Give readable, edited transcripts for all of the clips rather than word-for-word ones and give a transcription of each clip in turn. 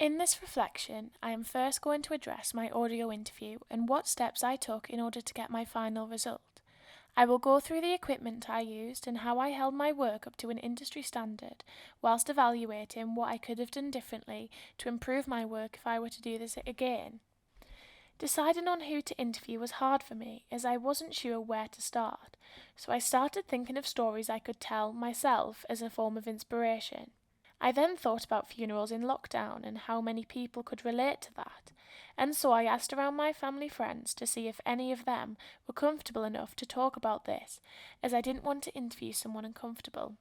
In this reflection, I am first going to address my audio interview and what steps I took in order to get my final result. I will go through the equipment I used and how I held my work up to an industry standard, whilst evaluating what I could have done differently to improve my work if I were to do this again. Deciding on who to interview was hard for me, as I wasn't sure where to start, so I started thinking of stories I could tell myself as a form of inspiration. I then thought about funerals in lockdown and how many people could relate to that, and so I asked around my family friends to see if any of them were comfortable enough to talk about this, as I didn't want to interview someone uncomfortable.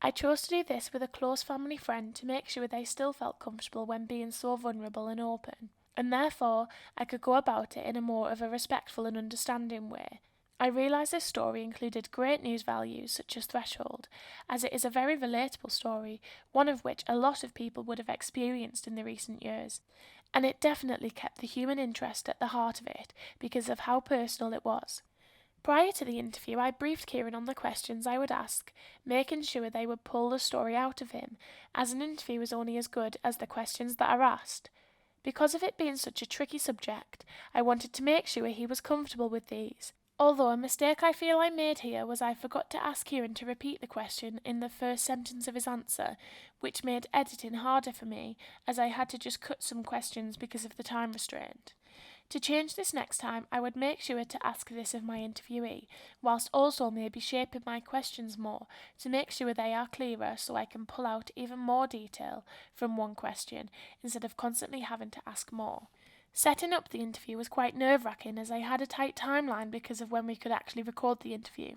I chose to do this with a close family friend to make sure they still felt comfortable when being so vulnerable and open, and therefore I could go about it in a more of a respectful and understanding way. I realised this story included great news values such as threshold, as it is a very relatable story, one of which a lot of people would have experienced in the recent years, and it definitely kept the human interest at the heart of it because of how personal it was. Prior to the interview, I briefed Kieran on the questions I would ask, making sure they would pull the story out of him, as an interview is only as good as the questions that are asked. Because of it being such a tricky subject, I wanted to make sure he was comfortable with these. Although a mistake I feel I made here was I forgot to ask Kieran to repeat the question in the first sentence of his answer, which made editing harder for me, as I had to just cut some questions because of the time restraint. To change this next time, I would make sure to ask this of my interviewee, whilst also maybe shaping my questions more to make sure they are clearer so I can pull out even more detail from one question instead of constantly having to ask more. Setting up the interview was quite nerve-wracking as I had a tight timeline because of when we could actually record the interview.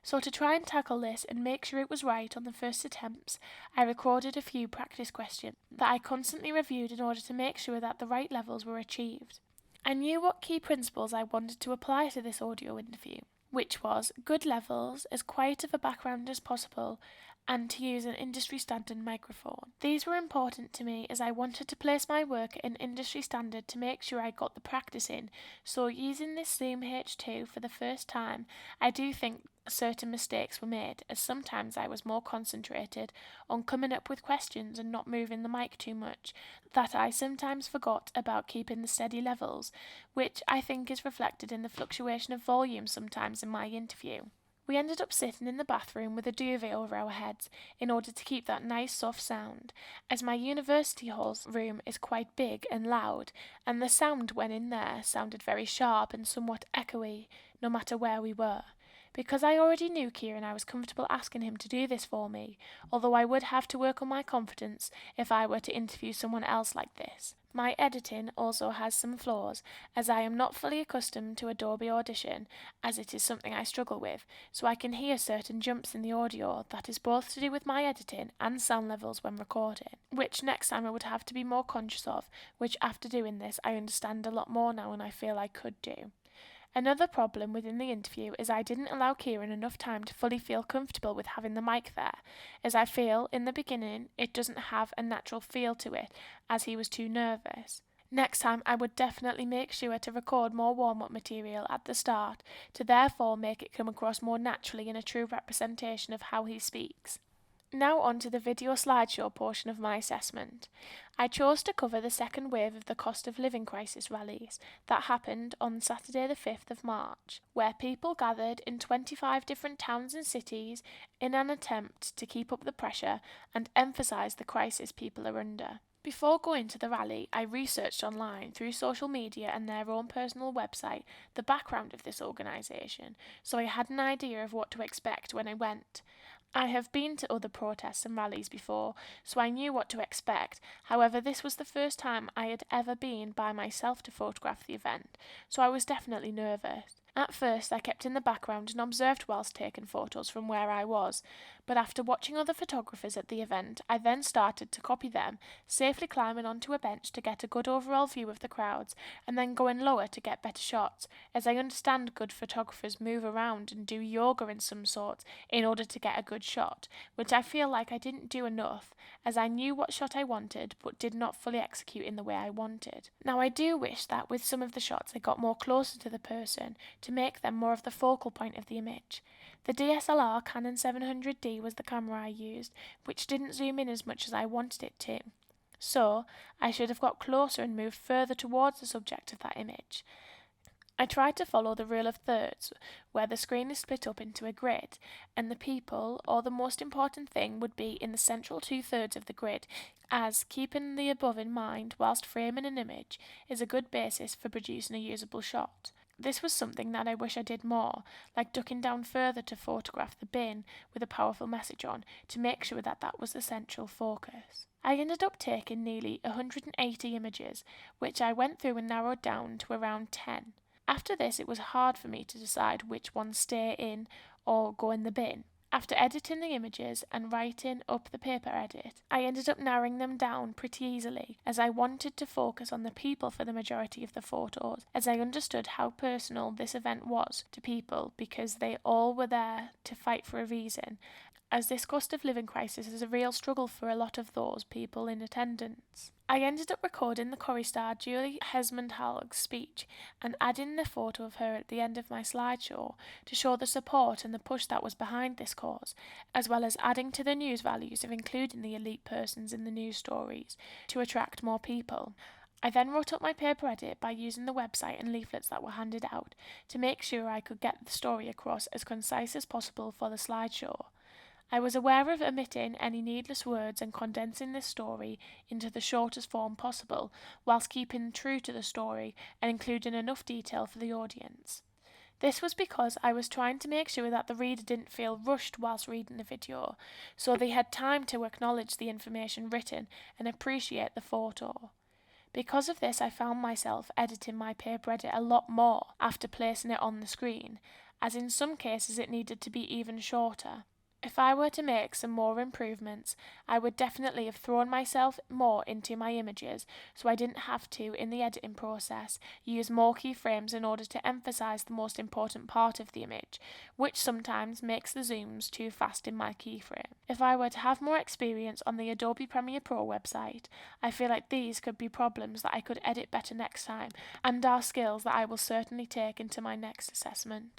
So to try and tackle this and make sure it was right on the first attempts, I recorded a few practice questions that I constantly reviewed in order to make sure that the right levels were achieved. I knew what key principles I wanted to apply to this audio interview, which was good levels, as quiet of a background as possible, and to use an industry standard microphone. These were important to me as I wanted to place my work at an industry standard to make sure I got the practice in, so using this Zoom H2 for the first time, I do think certain mistakes were made, as sometimes I was more concentrated on coming up with questions and not moving the mic too much, that I sometimes forgot about keeping the steady levels, which I think is reflected in the fluctuation of volume sometimes in my interview. We ended up sitting in the bathroom with a duvet over our heads in order to keep that nice soft sound, as my university hall's room is quite big and loud, and the sound when in there sounded very sharp and somewhat echoey, no matter where we were. Because I already knew Kieran, I was comfortable asking him to do this for me, although I would have to work on my confidence if I were to interview someone else like this. My editing also has some flaws, as I am not fully accustomed to Adobe Audition, as it is something I struggle with, so I can hear certain jumps in the audio that is both to do with my editing and sound levels when recording, which next time I would have to be more conscious of, which after doing this I understand a lot more now and I feel I could do. Another problem within the interview is I didn't allow Kieran enough time to fully feel comfortable with having the mic there, as I feel in the beginning it doesn't have a natural feel to it, as he was too nervous. Next time I would definitely make sure to record more warm-up material at the start to therefore make it come across more naturally in a true representation of how he speaks. Now on to the video slideshow portion of my assessment. I chose to cover the second wave of the cost of living crisis rallies that happened on Saturday the 5th of March, where people gathered in 25 different towns and cities in an attempt to keep up the pressure and emphasise the crisis people are under. Before going to the rally, I researched online through social media and their own personal website the background of this organisation, so I had an idea of what to expect when I went. I have been to other protests and rallies before, so I knew what to expect. However, this was the first time I had ever been by myself to photograph the event, so I was definitely nervous. At first I kept in the background and observed whilst taking photos from where I was, but after watching other photographers at the event, I then started to copy them, safely climbing onto a bench to get a good overall view of the crowds, and then going lower to get better shots, as I understand good photographers move around and do yoga in some sorts in order to get a good shot, which I feel like I didn't do enough, as I knew what shot I wanted, but did not fully execute in the way I wanted. Now I do wish that with some of the shots I got more closer to the person, to make them more of the focal point of the image. The DSLR Canon 700D was the camera I used, which didn't zoom in as much as I wanted it to. So I should have got closer and moved further towards the subject of that image. I tried to follow the rule of thirds, where the screen is split up into a grid, and the people, or the most important thing, would be in the central 2/3 of the grid, as keeping the above in mind whilst framing an image is a good basis for producing a usable shot. This was something that I wish I did more, like ducking down further to photograph the bin with a powerful message on, to make sure that that was the central focus. I ended up taking nearly 180 images, which I went through and narrowed down to around 10. After this, it was hard for me to decide which ones stay in or go in the bin. After editing the images and writing up the paper edit, I ended up narrowing them down pretty easily, as I wanted to focus on the people for the majority of the photos, as I understood how personal this event was to people because they all were there to fight for a reason, as this cost of living crisis is a real struggle for a lot of those people in attendance. I ended up recording the chorustar Julie Hesmond-Halg's speech and adding the photo of her at the end of my slideshow to show the support and the push that was behind this cause, as well as adding to the news values of including the elite persons in the news stories to attract more people. I then wrote up my paper edit by using the website and leaflets that were handed out to make sure I could get the story across as concise as possible for the slideshow. I was aware of omitting any needless words and condensing this story into the shortest form possible, whilst keeping true to the story and including enough detail for the audience. This was because I was trying to make sure that the reader didn't feel rushed whilst reading the video, so they had time to acknowledge the information written and appreciate the photo. Because of this, I found myself editing my paper edit a lot more after placing it on the screen, as in some cases it needed to be even shorter. If I were to make some more improvements, I would definitely have thrown myself more into my images, so I didn't have to, in the editing process, use more keyframes in order to emphasize the most important part of the image, which sometimes makes the zooms too fast in my keyframe. If I were to have more experience on the Adobe Premiere Pro website, I feel like these could be problems that I could edit better next time, and are skills that I will certainly take into my next assessment.